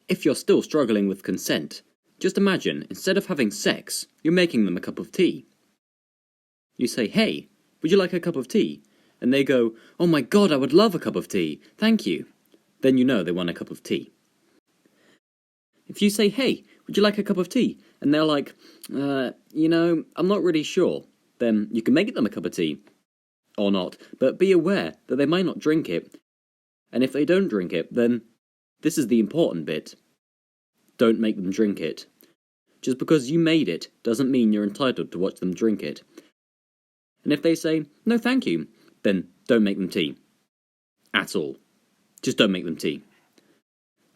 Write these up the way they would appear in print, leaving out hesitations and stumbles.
If you're still struggling with consent, just imagine, instead of having sex, you're making them a cup of tea. You say, "Hey, would you like a cup of tea?" And they go, "Oh my god, I would love a cup of tea, thank you." Then you know they want a cup of tea. If you say, "Hey, would you like a cup of tea?" and they're like, I'm not really sure, then you can make them a cup of tea. Or not, but be aware that they might not drink it. And if they don't drink it, then this is the important bit. Don't make them drink it. Just because you made it doesn't mean you're entitled to watch them drink it. And if they say, "No thank you," then don't make them tea. At all. Just don't make them tea.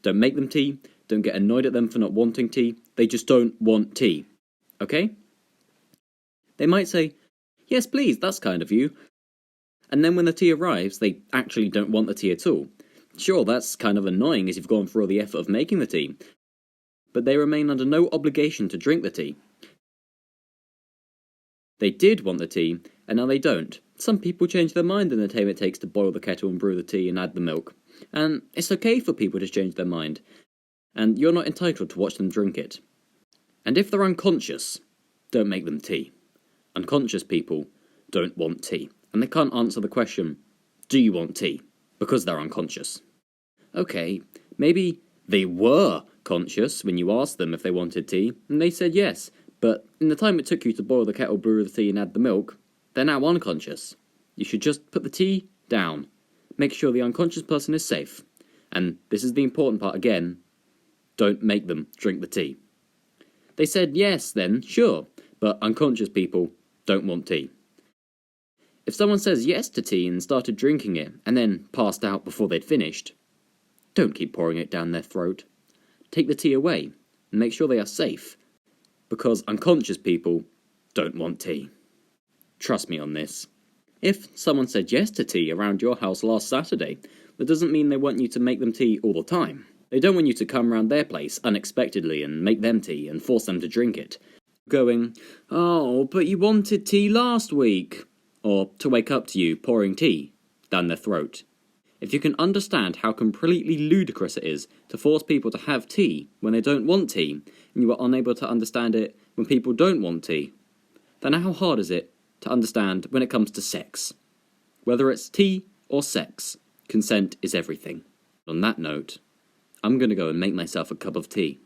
Don't make them tea, don't get annoyed at them for not wanting tea, they just don't want tea. Okay? They might say, "Yes please, that's kind of you." And then when the tea arrives, they actually don't want the tea at all. Sure, that's kind of annoying as you've gone through all the effort of making the tea, but they remain under no obligation to drink the tea. They did want the tea, and now they don't. Some people change their mind in the time it takes to boil the kettle and brew the tea and add the milk. And it's okay for people to change their mind. And you're not entitled to watch them drink it. And if they're unconscious, don't make them tea. Unconscious people don't want tea. And they can't answer the question, "Do you want tea?" because they're unconscious. Okay, maybe they were conscious when you asked them if they wanted tea, and they said yes, but in the time it took you to boil the kettle, brew the tea, and add the milk, they're now unconscious. You should just put the tea down. Make sure the unconscious person is safe. And this is the important part again, don't make them drink the tea. They said yes then, sure, but unconscious people don't want tea. If someone says yes to tea and started drinking it, and then passed out before they'd finished, don't keep pouring it down their throat. Take the tea away, and make sure they are safe, because unconscious people don't want tea. Trust me on this. If someone said yes to tea around your house last Saturday, that doesn't mean they want you to make them tea all the time. They don't want you to come round their place unexpectedly and make them tea and force them to drink it. Going, "Oh, but you wanted tea last week." Or to wake up to you pouring tea down their throat. If you can understand how completely ludicrous it is to force people to have tea when they don't want tea, and you are unable to understand it when people don't want tea, then how hard is it to understand when it comes to sex? Whether it's tea or sex, consent is everything. On that note, I'm gonna go and make myself a cup of tea.